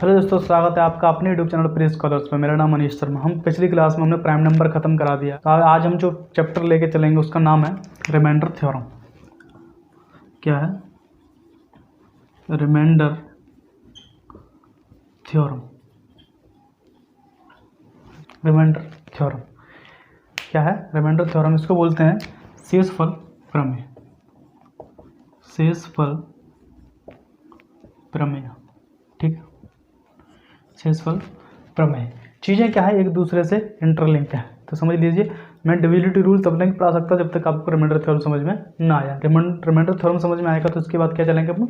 Hello दोस्तों, स्वागत है आपका अपने यूट्यूब चैनल प्रेस स्कॉलर्स में। मेरा नाम मनीष शर्मा। हम पिछली क्लास में हमने प्राइम नंबर खत्म करा दिया। तो आज हम जो चैप्टर लेके चलेंगे उसका नाम है रिमाइंडर थ्योरम। क्या है? Remainder theorem. रिमाइंडर थ्योरम क्या है? रिमाइंडर थ्योरम इसको बोलते हैं शेषफल प्रमेय। शेषफल प्रमेय, ठीक है। शेषफल प्रमेय चीज़ें क्या है, एक दूसरे से इंटरलिंक है। तो समझ लीजिए, मैं डिविजिबिलिटी रूल तब नहीं पढ़ा सकता जब तक आपको रिमाइंडर थ्योरम समझ में ना आया। रिमाइंडर थ्योरम समझ में आएगा तो उसके बाद क्या चलेंगे अपन,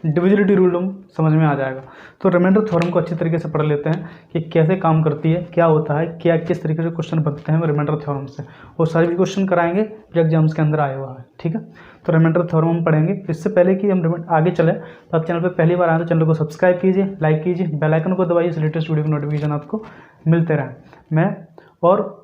डिविजिबिलिटी रूल समझ में आ जाएगा। तो रिमाइंडर थ्योरम को अच्छी तरीके से पढ़ लेते हैं कि कैसे काम करती है, क्या होता है, क्या किस तरीके से क्वेश्चन बनते हैं रिमाइंडर थ्योरम से। वो सारे भी क्वेश्चन कराएंगे जो एग्जाम्स के अंदर आया हुआ है, ठीक है। तो रिमाइंडर थ्योरम हम पढ़ेंगे। इससे पहले कि हम आगे चले तो आप चैनल पर पहली बार आए तो चैनल को सब्सक्राइब कीजिए, लाइक कीजिए, बेल आइकन को दबाइए, लेटेस्ट वीडियो की नोटिफिकेशन आपको मिलते रहे।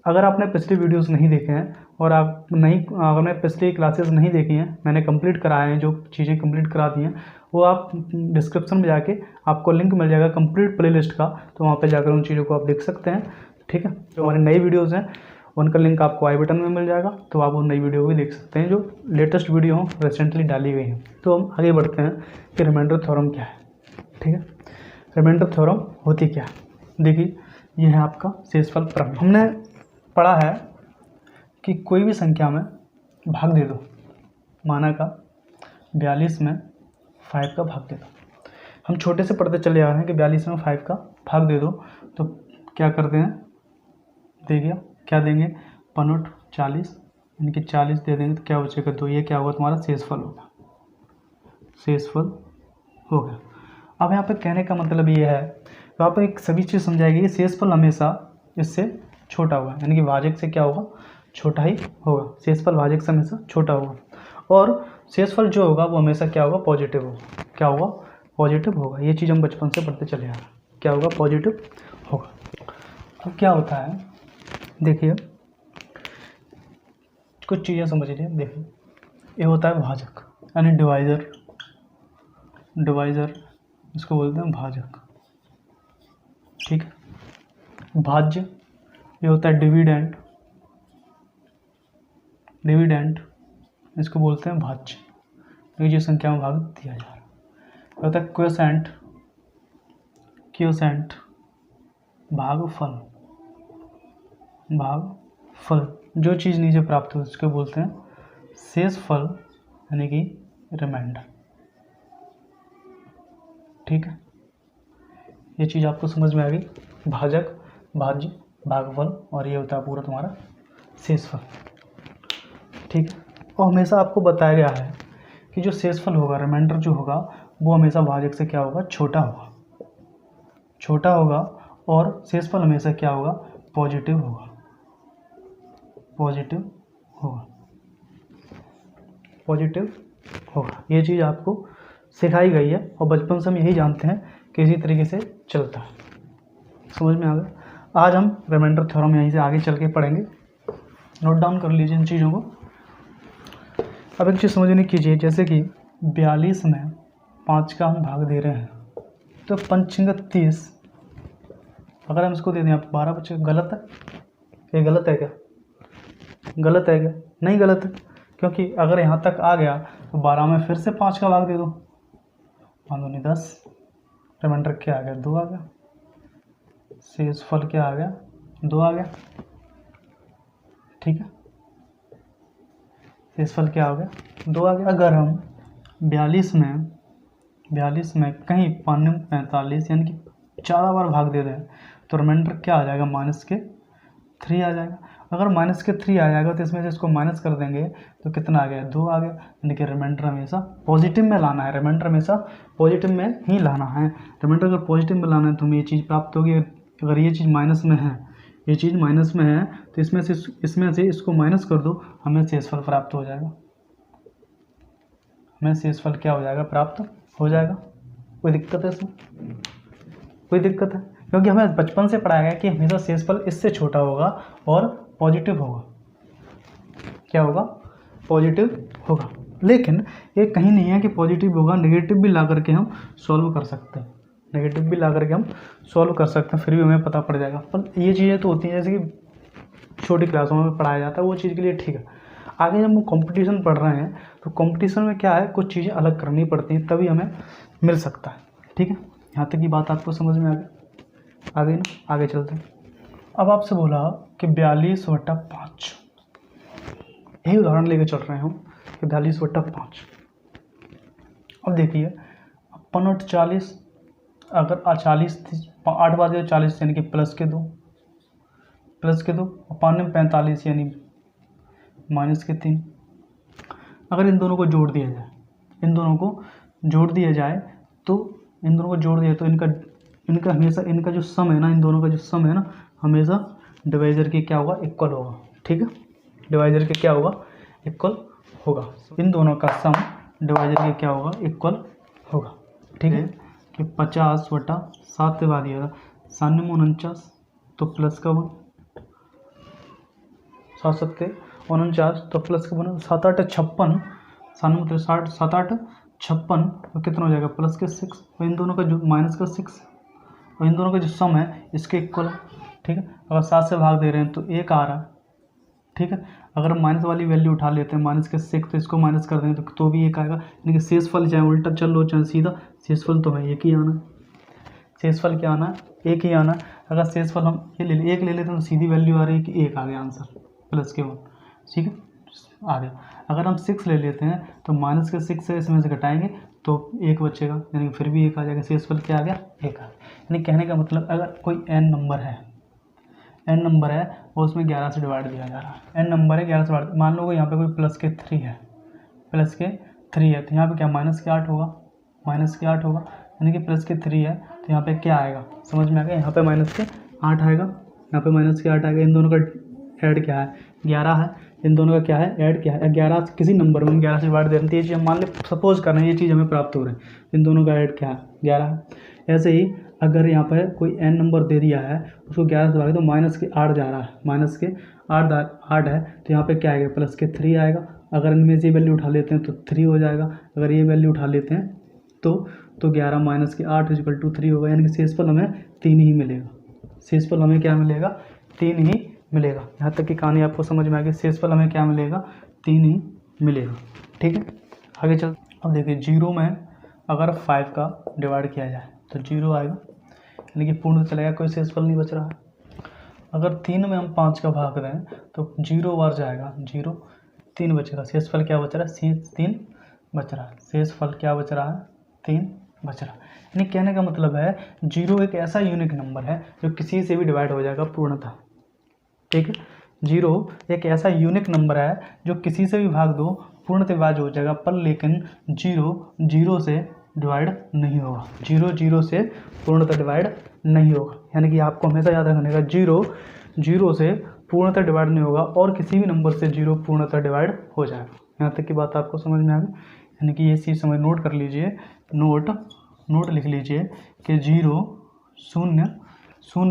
अगर आपने पिछली वीडियोस नहीं देखे हैं और अगर मैं पिछली क्लासेस नहीं देखी हैं, मैंने कंप्लीट कराए हैं, जो चीज़ें कंप्लीट करा दी हैं वो आप डिस्क्रिप्शन में जाके आपको लिंक मिल जाएगा कंप्लीट प्लेलिस्ट का। तो वहाँ पे जाकर उन चीज़ों को आप देख सकते हैं, ठीक है। जो हमारी नई वीडियोज़ हैं उनका लिंक आपको आई बटन में मिल जाएगा, तो आप वो नई वीडियो भी देख सकते हैं जो लेटेस्ट वीडियो हो रिसेंटली डाली गई हैं। तो हम आगे बढ़ते हैं कि रिमाइंडर थ्योरम क्या है, ठीक है। रिमाइंडर थ्योरम होती क्या है? देखिए, ये है आपका शेषफल प्रमेय। हमने पढ़ा है कि कोई भी संख्या में भाग दे दो, माना का 42 में 5 का भाग दे दो। हम छोटे से पढ़ते चले आ रहे हैं कि 42 में 5 का भाग दे दो, तो क्या करते हैं, देखिए क्या देंगे, पनोट 40, यानी कि 40 दे देंगे तो क्या बचेगा 2। ये क्या होगा, तुम्हारा शेषफल होगा। शेषफल हो गया। अब यहाँ पे कहने का मतलब ये है, तो आप एक सभी चीज़ समझाएगी, शेषफल हमेशा इससे छोटा होगा, यानी कि भाजक से क्या होगा, छोटा ही होगा। शेषफल भाजक से हमेशा छोटा होगा। और शेषफल जो होगा वो हमेशा क्या होगा, पॉजिटिव होगा। क्या होगा, पॉजिटिव होगा। ये चीज़ हम बचपन से पढ़ते चले आ रहे हैं, क्या होगा, पॉजिटिव होगा। अब क्या होता है, देखिए कुछ चीज़ें समझ लीजिए। देखिए, ये होता है भाजक, यानी डिवाइज़र। डिवाइज़र इसको बोलते हैं भाजक, ठीक है। भाज्य ये होता है डिविडेंड। डिविडेंड इसको बोलते हैं भाज्य, ये जो संख्या में भाग दिया जा रहा है। होता है क्वोशेंट। क्वोशेंट भागफल। भागफल जो चीज़ नीचे प्राप्त हो उसको बोलते हैं शेषफल, यानी कि रिमाइंडर, ठीक है। ये चीज़ आपको समझ में आ गई, भाजक, भाज्य, भागफल, और ये होता है पूरा तुम्हारा शेषफल, ठीक है। और हमेशा आपको बताया गया है कि जो शेषफल होगा, रिमाइंडर जो होगा, वो हमेशा भाजक से क्या होगा, छोटा होगा। छोटा होगा। और शेषफल हमेशा क्या होगा, पॉजिटिव होगा। पॉजिटिव होगा। पॉजिटिव होगा। ये चीज़ आपको सिखाई गई है और बचपन से हम यही जानते हैं कि इसी तरीके से चलता है। समझ में आ गया। आज हम रिमाइंडर थ्योरम यहीं से आगे चल के पढ़ेंगे। नोट डाउन कर लीजिए इन चीज़ों को। अब एक चीज़ समझने कीजिए, जैसे कि 42 में 5 का हम भाग दे रहे हैं, तो 5 × 30, अगर हम इसको दे दें आप 12 बचे। गलत है? ये गलत है क्या? गलत है क्या? नहीं गलत है, क्योंकि अगर यहाँ तक आ गया तो 12 में फिर से 5 का भाग दे दो, 5 दूनी 10, रिमाइंडर क्या आ गया, 2 आ गया। शेषफल क्या आ गया, 2 आ गया, ठीक है। शेषफल क्या हो गया, 2 आ गया। अगर हम 42 में कहीं 45 यानी कि 4 बार भाग दे दें तो रिमाइंडर क्या आ जाएगा, -3 आ जाएगा। अगर -3 आ जाएगा तो इसमें से इसको माइनस कर देंगे तो कितना आ गया, 2 आ गया। यानी कि रिमाइंडर हमेशा पॉजिटिव में लाना है। रिमाइंडर हमेशा पॉजिटिव में ही लाना है। रिमाइंडर अगर पॉजिटिव में लाना है तो हमें ये चीज़ प्राप्त होगी। अगर ये चीज़ माइनस में है, ये चीज़ माइनस में है, तो इसमें से इसको माइनस कर दो, हमें शेषफल प्राप्त हो जाएगा। हमें शेषफल क्या हो जाएगा, प्राप्त हो जाएगा। कोई दिक्कत है इसमें? कोई दिक्कत है? क्योंकि हमें बचपन से पढ़ाया गया कि हमेशा शेषफल इससे छोटा होगा और पॉजिटिव होगा। क्या होगा, पॉजिटिव होगा। लेकिन ये कहीं नहीं है कि पॉजिटिव होगा, नेगेटिव भी ला करके हम सॉल्व कर सकते हैं। नेगेटिव भी ला करके हम सॉल्व कर सकते हैं, फिर भी हमें पता पड़ जाएगा। पर ये चीज़ें तो होती हैं जैसे कि छोटी क्लासों में पढ़ाया जाता है, वो चीज़ के लिए ठीक है। आगे जब हम कंपटीशन पढ़ रहे हैं तो कंपटीशन में क्या है, कुछ चीज़ें अलग करनी पड़ती हैं तभी हमें मिल सकता है। ठीक है, यहाँ तक की बात आपको समझ में आ गई ना। आगे चलते हैं। अब आपसे बोला कि 42/5, यही उदाहरण लेके चल रहे हैं हम कि 42/5। अब देखिए 5/40, अगर 40 8 बाद 40 यानी कि प्लस के 2 और 5/45 यानी -3। अगर इन दोनों को जोड़ दिया जाए, तो इनका हमेशा इनका जो सम है ना, इन दोनों का जो सम है ना, हमेशा डिवाइजर के क्या होगा, इक्वल होगा। ठीक है, डिवाइजर के क्या होगा, इक्वल होगा। इन दोनों का सम डिवाइजर के क्या होगा, इक्वल होगा। ठीक है, कि 50/7 से भाग दिया 97 तो प्लस का 1, 7/7 तो प्लस का 1, 7/8 56, 97 7/8 56 तो कितना हो जाएगा, प्लस के 6, और इन दोनों का जो माइनस का 6, और इन दोनों का जो सम है इसके इक्वल है। ठीक है, अगर 7 से भाग दे रहे हैं तो 1 आ रहा है। ठीक है, अगर हम माइनस वाली वैल्यू उठा लेते हैं माइनस के 6, तो इसको माइनस कर देंगे तो भी 1 आएगा। यानी कि शेषफल चाहे उल्टा चल लो चाहे सीधा, शेषफल तो है 1 ही आना। शेषफल क्या आना है, 1 ही आना। अगर शेषफल हम ये ले 1 ले लेते हैं तो सीधी वैल्यू आ रही है कि 1 आ गया आंसर, प्लस के 1। ठीक है, आ गया। अगर हम 6 ले लेते हैं तो माइनस के 6 से इसमें से घटाएंगे तो 1 बचेगा, यानी कि फिर भी 1 आ जाएगा। शेषफल क्या आ गया, 1 आ गया। यानी कहने का मतलब अगर कोई n नंबर है और उसमें 11 से डिवाइड दिया जा रहा है, n नंबर है 11 से डिवाइड, मान लो यहाँ पे कोई प्लस के 3 है, तो यहाँ पे क्या माइनस के 8 होगा, यानी कि प्लस के 3 है तो यहाँ पे क्या आएगा, समझ में आ गया। यहाँ पे माइनस के 8 आएगा, इन दोनों का ऐड क्या है, 11 है। इन दोनों का क्या है, ऐड क्या है, 11 किसी नंबर में हम 11 से डिवाइड दे रहे हैं, तो ये चीज़ हम मान ले सपोज कर रहे हैं ये चीज़ हमें प्राप्त हो रही है, इन दोनों का ऐड क्या है, 11 है। ऐसे ही अगर यहाँ पर कोई n नंबर दे दिया है, उसको 11 से भागे तो माइनस के 8 जा रहा है, माइनस के 8 है, तो यहाँ पे क्या आएगा, प्लस के 3 आएगा। अगर इनमें से वैल्यू उठा लेते हैं तो 3 हो जाएगा। अगर ये वैल्यू उठा लेते हैं तो 11 माइनस के 8 = 3 होगा, यानी कि शेषफल हमें 3 ही मिलेगा। शेषफल हमें क्या मिलेगा, 3 ही मिलेगा। यहाँ तक की कहानी आपको समझ में आ गई। शेषफल हमें क्या मिलेगा, 3 ही मिलेगा। ठीक है, आगे चल। अब देखिए 0 में अगर 5 का डिवाइड किया जाए तो 0 आएगा, यानी कि पूर्ण चलेगा, कोई शेषफल नहीं बच रहा है। अगर 3 में हम 5 का भाग दें तो 0 बार जाएगा, 0 3 बचेगा। शेषफल क्या बच रहा है, 3 बच रहा है। शेषफल क्या बच रहा है, 3 बच रहा है। यानी कहने का मतलब है 0 एक ऐसा यूनिक नंबर है जो किसी से भी डिवाइड हो जाएगा पूर्णतः। ठीक है, 0 एक ऐसा यूनिक नंबर है जो किसी से भी भाग दो पूर्णतः डिवाइड हो जाएगा, पर लेकिन 0 से डिवाइड नहीं होगा, 0 से पूर्णतः डिवाइड नहीं होगा। यानी कि आपको हमेशा याद रखने का 0 से पूर्णतः डिवाइड नहीं होगा, और किसी भी नंबर से 0 पूर्णतः डिवाइड हो जाएगा। यहाँ तक की बात आपको समझ में आ गई। यानी कि ये चीज़ समझ नोट कर लीजिए, नोट लिख लीजिए कि 0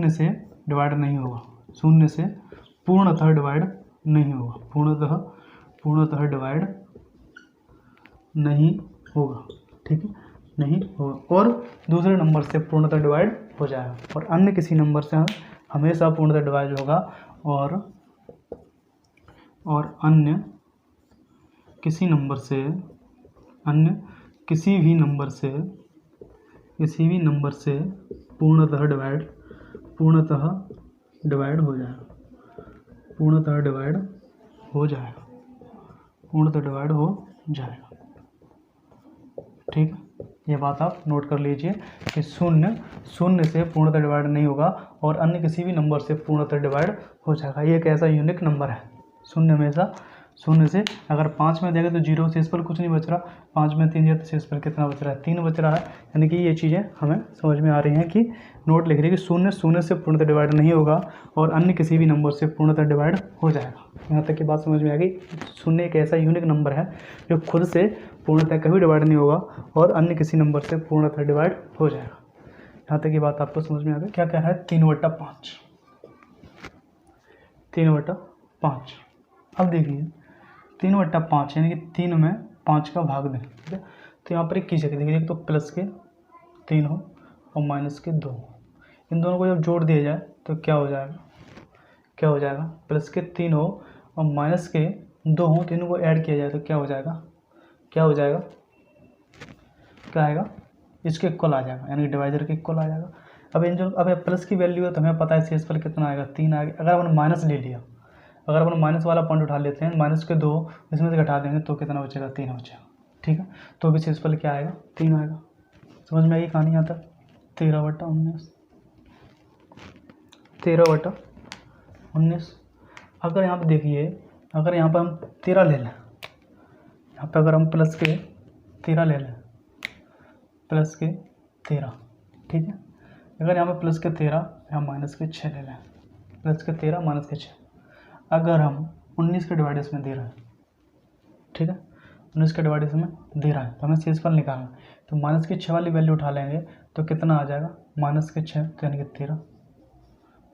से डिवाइड नहीं होगा, 0 से पूर्णतः डिवाइड नहीं होगा, पूर्णतः डिवाइड नहीं होगा। ठीक है, नहीं होगा, और दूसरे नंबर से पूर्णतः डिवाइड हो जाएगा, और अन्य किसी नंबर से हमेशा पूर्णतः डिवाइड होगा, और अन्य किसी भी नंबर से पूर्णतः डिवाइड हो जाएगा, पूर्णतः डिवाइड हो जाएगा। ठीक है, ये बात आप नोट कर लीजिए कि 0 से पूर्णतः डिवाइड नहीं होगा, और अन्य किसी भी नंबर से पूर्णतः डिवाइड हो जाएगा। ये एक ऐसा यूनिक नंबर है। 0 हमेशा 0 से, अगर 5 में देंगे तो 0 शेषफल कुछ नहीं बच रहा, 5 में 3 दिया तो शेषफल कितना बच रहा है, 3 बच रहा है। यानी कि ये चीज़ें हमें समझ में आ रही हैं कि नोट लिख रही है कि 0 से पूर्णतः डिवाइड नहीं होगा, और अन्य किसी भी नंबर से पूर्णतः डिवाइड हो जाएगा। यहाँ तक की बात समझ में आ गई। 0 एक ऐसा यूनिक नंबर है जो खुद से पूर्णतः कभी डिवाइड नहीं होगा, और अन्य किसी नंबर से पूर्णतः डिवाइड हो जाएगा। यहाँ तक की बात आपको समझ में आ गई। क्या क्या है, 3/5। अब देखिए 3/5 यानी कि 3 में 5 का भाग दें। ठीक है, तो यहाँ पर एक चीज़ है, देखिए एक तो प्लस के 3 हो, और माइनस के 2। इन दोनों को जब जोड़ दिया जाए तो क्या हो जाएगा, क्या हो जाएगा, प्लस के 3 हो और माइनस के 2 हो, तो इनको ऐड किया जाए तो क्या हो जाएगा, क्या हो जाएगा, क्या आएगा, इसके इक्वल आ जाएगा, यानी डिवाइजर के इक्वल आ जाएगा। अब इन जो अब प्लस की वैल्यू है तो हमें पता है शेषफल कितना आएगा, 3 आएगा। अगर अपन माइनस ले लिया, अगर अपन माइनस वाला पॉइंट उठा लेते हैं, माइनस के 2 इसमें से घटा देंगे तो कितना बचेगा, 3 बचेगा, ठीक है। तो भी शेषफल क्या आएगा, 3 आएगा। समझ में आई कहानी यहाँ तक, 13/19, 13/19। अगर यहाँ पर देखिए, अगर यहाँ पर हम 13 ले लें, यहाँ पर अगर हम प्लस के 13 ले लें, प्लस के 13, ठीक है। अगर यहाँ पर प्लस के 13 यहाँ माइनस के 6 ले लें, प्लस के 13 माइनस के 6, अगर हम 19 के डिवाइड इसमें दे रहे हैं, ठीक है, 19 के डिवाइड इसमें दे रहा है तो हमें शेषफल निकालना है। तो माइनस के 6 वाली वैल्यू उठा लेंगे तो कितना आ जाएगा, माइनस के 6 तो यानी कि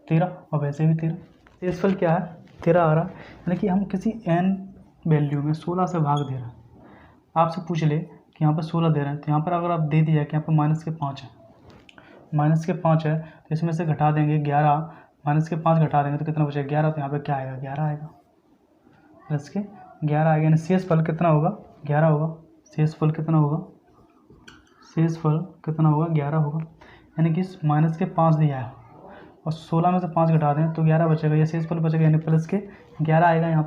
13 और वैसे भी 13। शेषफल क्या है, 13 आ रहा है, यानी कि हम किसी n वैल्यू में 16 से भाग दे रहे हैं। आपसे पूछ ले कि यहाँ पर 16 दे रहे हैं, तो यहाँ पर अगर आप दे दिया कि यहाँ पर माइनस के 5 है, माइनस के 5 है तो इसमें से घटा देंगे 11, माइनस के 5 घटा देंगे तो कितना बचेगा, 11। तो यहाँ पे क्या आएगा, 11 आएगा, प्लस के 11 आएगा, यानी शेषफल कितना होगा, 11 होगा। शेषफल कितना होगा, शेषफल कितना होगा, 11 होगा। यानी कि माइनस के 5 दिया है और 16 में से 5 घटा दें तो 11 बचेगा, यह शेषफल बचेगा, यानी प्लस के 11 आएगा। यहाँ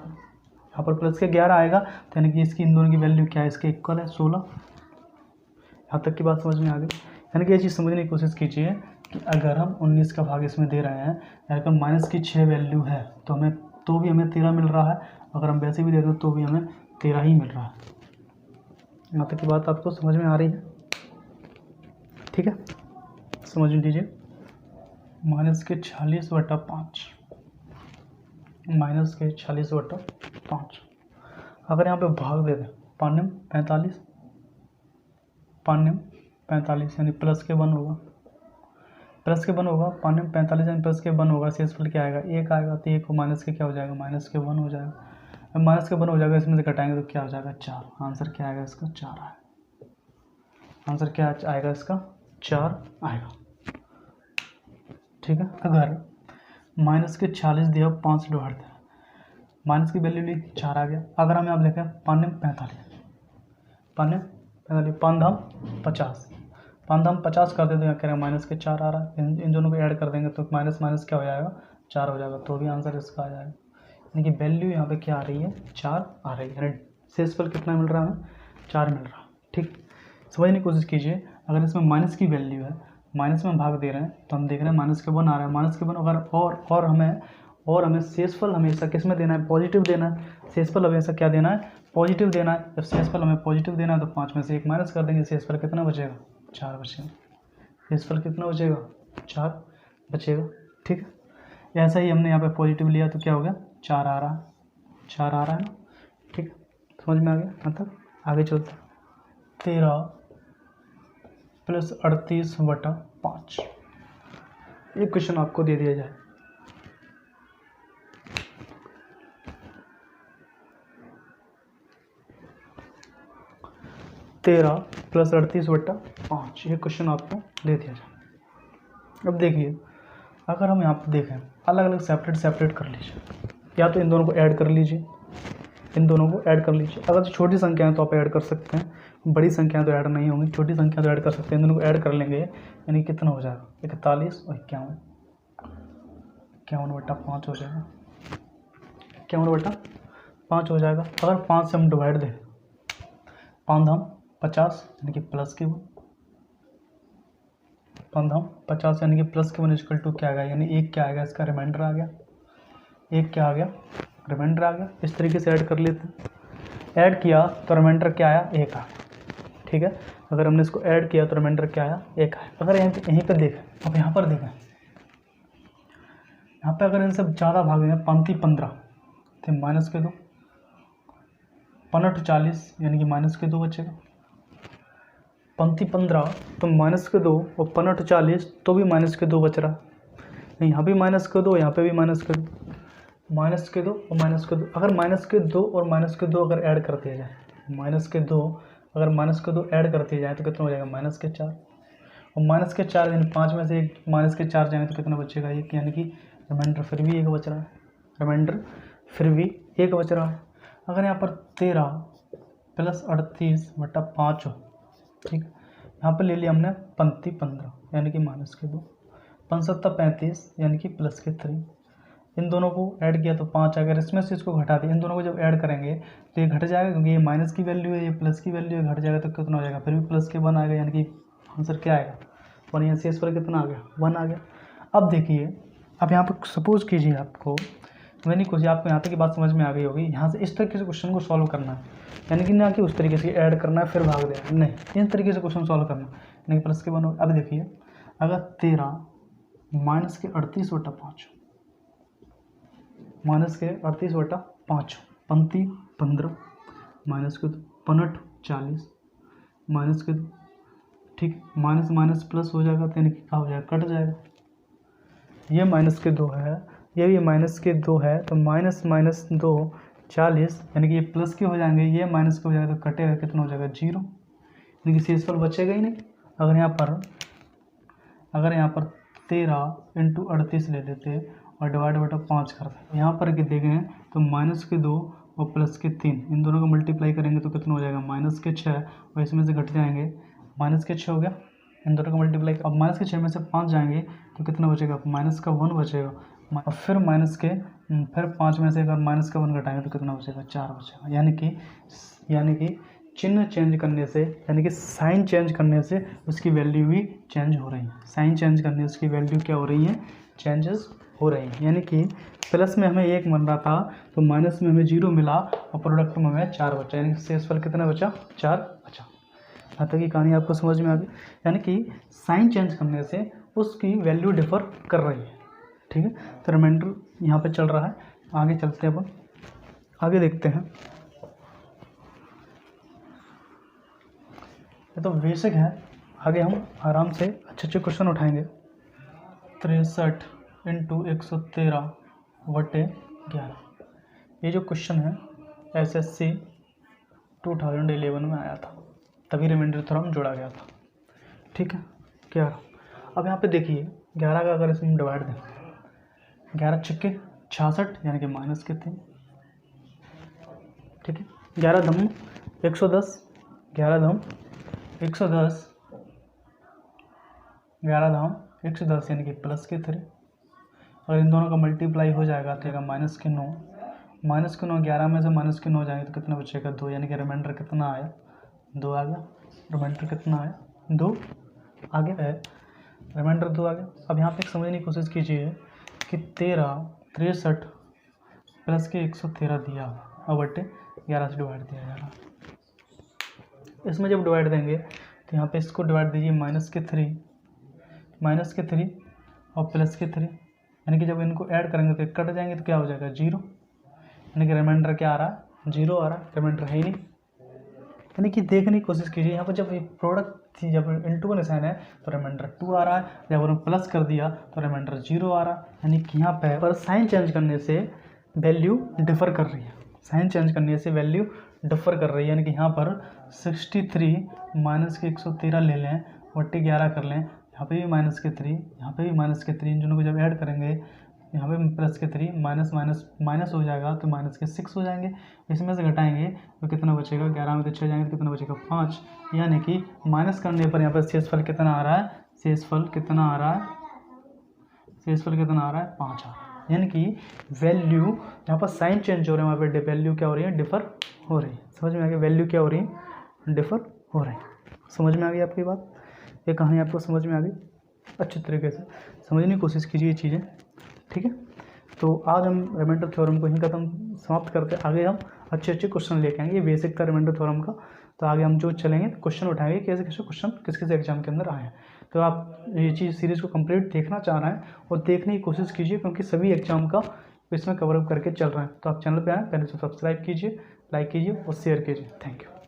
पर प्लस के 11 आएगा, तो यानी कि इसकी इन दोनों की वैल्यू क्या है, इसके इक्वल है 16। यहाँ तक की बात समझ में आ गई। यानी कि ये चीज़ समझने की कोशिश कीजिए कि अगर हम 19 का भाग इसमें दे रहे हैं, अगर माइनस की 6 वैल्यू है तो भी हमें 13 मिल रहा है, अगर हम वैसे भी दे दें तो भी हमें 13 ही मिल रहा है। यहाँ तक की बात आपको समझ में आ रही है, ठीक है, समझ लीजिए। माइनस के 46/5, माइनस के 46/5, अगर यहाँ पे भाग दे दें, 5 45, 5 45 यानी प्लस के 1 होगा, प्लस के 1 होगा, 5 45 यानी प्लस के 1 होगा। शेषफल क्या आएगा, 1 आएगा, तो 1 को माइनस के क्या हो जाएगा, माइनस के 1 हो जाएगा। अब माइनस के 1 हो जाएगा, इसमें से घटाएंगे तो क्या हो जाएगा, 4। आंसर क्या आएगा इसका, 4 आएगा। आंसर क्या आएगा इसका, 4 आएगा, ठीक है। अगर माइनस के 40 दिया 5 डिवाइड दिया, माइनस की वैल्यू ली 4 आ गया। अगर हम यहाँ देखें 5 45, 5 45, 5 धाम 50, 5 धाम 50 कर दें तो यहाँ कह रहे हैं माइनस के 4 आ रहा है। इन दोनों को ऐड कर देंगे तो माइनस माइनस क्या हो जाएगा, 4 हो जाएगा, तो भी आंसर इसका आ जाएगा। यानी कि वैल्यू यहाँ पे क्या आ रही है, 4 आ रही है, यानी शेषफल कितना मिल रहा है हमें, 4 मिल रहा है, ठीक। समझने की कोशिश कीजिए, अगर इसमें माइनस की वैल्यू है, माइनस में भाग दे रहे हैं तो हम देख रहे हैं माइनस के 1 आ रहा है, माइनस के 1 अगर और हमें शेषफल हमेशा किस में देना है, पॉजिटिव देना है। शेषफल हमेशा क्या देना है, पॉजिटिव देना है। जब शेषफल हमें पॉजिटिव देना है तो 5 में से 1 माइनस कर देंगे, शेषफल कितना बचेगा, 4 बचेगा। शेषफल कितना बचेगा, 4 बचेगा, ठीक है। ऐसा ही हमने यहाँ पे पॉजिटिव लिया तो क्या हो गया, 4 आ रहा है, 4 आ रहा है ना, ठीक। समझ में आ गया, मतलब आगे चलते 13 + 38/5। ये क्वेश्चन आपको दे दिया जाए, तेरह + 38/5, ये क्वेश्चन आपको दे दिया जाए। अब देखिए, अगर हम यहाँ पर देखें, अलग अलग सेपरेट कर लीजिए, या तो इन दोनों को ऐड कर लीजिए, इन दोनों को ऐड कर लीजिए। अगर छोटी संख्या है तो आप ऐड कर सकते हैं, बड़ी संख्या तो ऐड नहीं होंगी, छोटी संख्या तो ऐड कर सकते हैं। इन दोनों को ऐड कर लेंगे, यानी कितना हो जाएगा, 41 और 51, 51/5 हो जाएगा, 51/5 हो जाएगा। अगर 5 से हम डिवाइड दें, 5 धाम 50 यानी कि प्लस के 1, 5 धाम 50 यानी कि प्लस के 1 = क्या आएगा, यानी 1 क्या आएगा, इसका रिमाइंडर आ गया, 1 क्या आ गया, रिमाइंडर आ गया। इस तरीके से ऐड कर लेते हैं। ऐड किया तो रिमाइंडर क्या आया, 1 आया, ठीक है। अगर हमने इसको ऐड किया तो रिमाइंडर क्या आया, 1 आया। अगर यहीं पर देखें, अब यहाँ पर देखें, यहाँ पे अगर इनसे ज़्यादा भाग दें, 35 15 तो माइनस के 2, 15 40 यानी कि माइनस के 2 बचेगा। 35 15 तो माइनस के 2 और 15 40 तो भी माइनस के 2 बच रहा है। यहाँ भी माइनस के 2, यहाँ पे भी माइनस के 2, माइनस के 2 और माइनस के 2। अगर माइनस के 2 और माइनस के 2 अगर ऐड कर दिया जाए, माइनस के 2 अगर माइनस के 2 ऐड कर दिया जाए तो कितना हो जाएगा, -4। और माइनस के 4 यानी 5 में से एक माइनस के 4 जाएंगे तो कितना बचेगा 1, यानी कि रिमाइंडर फिर भी 1 बच रहा है, रिमाइंडर फिर भी 1 बच रहा है। अगर यहाँ पर 13 प्लस 38/5 हो, ठीक, यहाँ पर ले लिया हमने पंक्ति 15 यानी कि माइनस के 2, 5 7 35 यानी कि प्लस के 3, इन दोनों को ऐड किया तो 5। अगर इसमें से इसको घटा दिया, इन दोनों को जब ऐड करेंगे तो ये घट जाएगा, क्योंकि ये माइनस की वैल्यू है, ये प्लस की वैल्यू है, घट जाएगा तो कितना हो जाएगा, फिर भी प्लस के 1 आएगा, यानी कि आंसर क्या आएगा 1। यहाँ से इस पर कितना आ गया 1 आ गया। अब देखिए, अब यहाँ पर सपोज कीजिए आपको मैंने कुछ आपको यहाँ तक की बात समझ में आ गई होगी। यहाँ से इस तरीके से क्वेश्चन को सॉल्व करना है, यानी कि ना कि उस तरीके से ऐड करना है फिर भाग देना, नहीं, इस तरीके से क्वेश्चन सॉल्व करना है, यानी कि प्लस के 1 होगा। अब देखिए, अगर 13 माइनस के 38/5 माइनस के 38/5 पंक्ति 15 माइनस के 2 15 40 माइनस के 2, ठीक, माइनस माइनस प्लस हो जाएगा तो यानी कि क्या हो जाएगा, कट जाएगा। ये माइनस के 2 है, ये भी माइनस के 2 है, तो माइनस माइनस 2 40, यानी कि ये प्लस के हो जाएंगे, ये माइनस के हो जाएगा तो कटेगा, कितना हो जाएगा 0, यानी कि शेषफल बचेगा ही नहीं। अगर यहाँ पर 13 × 38 ले लेते हैं और डिवाइड बटा 5 करते हैं, यहाँ पर देखें तो माइनस के 2 और प्लस के 3, इन दोनों को मल्टीप्लाई करेंगे तो कितना हो जाएगा माइनस के 6, और इसमें से घट जाएंगे, माइनस के 6 हो गया, इन दोनों को मल्टीप्लाई, अब माइनस के 6 में से 5 जाएंगे तो कितना बचेगा, माइनस का 1 बचेगा, और फिर फिर 5 में से अगर माइनस का 1 घटाएंगे तो कितना बचेगा 4 बचेगा। यानी कि चिन्ह चेंज करने से, यानी कि साइन चेंज करने से उसकी वैल्यू भी चेंज हो रही है, साइन चेंज करने से उसकी वैल्यू क्या हो रही है, चेंजेस हो रही है। यानी कि प्लस में हमें 1 मिल रहा था तो माइनस में हमें 0 मिला और प्रोडक्ट में हमें 4 बचा, यानी कि शेषफल कितना बचा, 4 बचा। यहाँ तक की कहानी आपको समझ में आ गई, यानी कि साइन चेंज करने से उसकी वैल्यू डिफर कर रही है, ठीक है। तो रिमाइंडर यहाँ पे चल रहा है, आगे चलते हैं, अपन आगे देखते हैं। ये तो बेसिक है, आगे हम आराम से अच्छे क्वेश्चन उठाएंगे। 63 × 113/11, ये जो क्वेश्चन है SSC 2011 में आया था, तभी रिमाइंडर थ्योरम जोड़ा गया था, ठीक है। 11, अब यहाँ पे देखिए 11 का अगर इसमें डिवाइड दें, 11 छक्के 66 यानी कि माइनस के 3, ठीक है। 11 धम 110, 11 धम 110, 11 धाम 110 यानी कि प्लस के 3, और इन दोनों का मल्टीप्लाई हो जाएगा तो माइनस के 9, 11 में से माइनस के 9 जाएंगे तो कितना बचेगा 2, यानी कि रिमाइंडर कितना आया 2 आ गया, रिमाइंडर कितना आया 2 आ गया है, रिमाइंडर 2 आ गया। अब यहाँ पे समझने की कोशिश कीजिए कि 63 प्लस के 113 दिया और बटे 11 से डिवाइड दिया जा रहा, इसमें जब डिवाइड देंगे तो यहाँ पे इसको डिवाइड दीजिए माइनस के 3 और प्लस के 3, यानी कि जब इनको ऐड करेंगे तो कट जाएंगे तो क्या हो जाएगा 0, यानी कि रिमाइंडर क्या आ रहा है 0 आ रहा है, रिमाइंडर है ही नहीं। यानी कि देखने की कोशिश कीजिए, यहाँ पर जब प्रोडक्ट थी, जब इंटू का निशान है तो रिमाइंडर 2 आ रहा है, जब उन्होंने प्लस कर दिया तो रिमाइंडर 0 आ रहा है, यानी कि यहाँ पर साइन चेंज करने से वैल्यू डिफर कर रही है, साइन चेंज करने से वैल्यू डिफर कर रही है। यानी कि यहाँ पर 63 माइनस के 113 ले लें, बट्टे 11 कर लें, यहाँ पे भी माइनस के 3, यहाँ पे भी माइनस के 3, इन दोनों को जब ऐड करेंगे यहाँ पे प्लस के 3, माइनस हो जाएगा तो माइनस के 6 हो जाएंगे, इसमें से घटाएंगे तो कितना बचेगा, 11 में तो 6 जाएंगे तो कितना बचेगा 5, यानी कि माइनस करने पर यहाँ पर शेषफल कितना आ रहा है, शेषफल कितना आ रहा है 5 आ रहा है। यानी कि वैल्यू यहाँ पर साइन चेंज हो रहा है, वहाँ पर वैल्यू क्या हो रही है, डिफर हो रही है। समझ में आ गया, वैल्यू क्या हो रही है, डिफर हो रही है। समझ में आ गई आपकी बात, ये कहानी आपको समझ में आ गई, अच्छे तरीके से समझने की कोशिश कीजिए ये चीज़ें, ठीक है। तो आज हम रिमाइंडर थ्योरम को ही खत्म समाप्त करते हैं, आगे हम अच्छे क्वेश्चन लेके आएंगे। ये बेसिक था रिमाइंडर थ्योरम का, तो आगे हम जो चलेंगे क्वेश्चन उठाएंगे, कैसे कैसे क्वेश्चन किस किस एग्जाम के अंदर आए हैं। तो आप ये चीज़ सीरीज़ को कंप्लीट देखना चाह रहे हैं और देखने की कोशिश कीजिए, क्योंकि सभी एग्जाम का इसमें कवरअप करके चल रहा है। तो आप चैनल पे आएँ, पहले से सब्सक्राइब कीजिए, लाइक कीजिए और शेयर कीजिए। Thank you.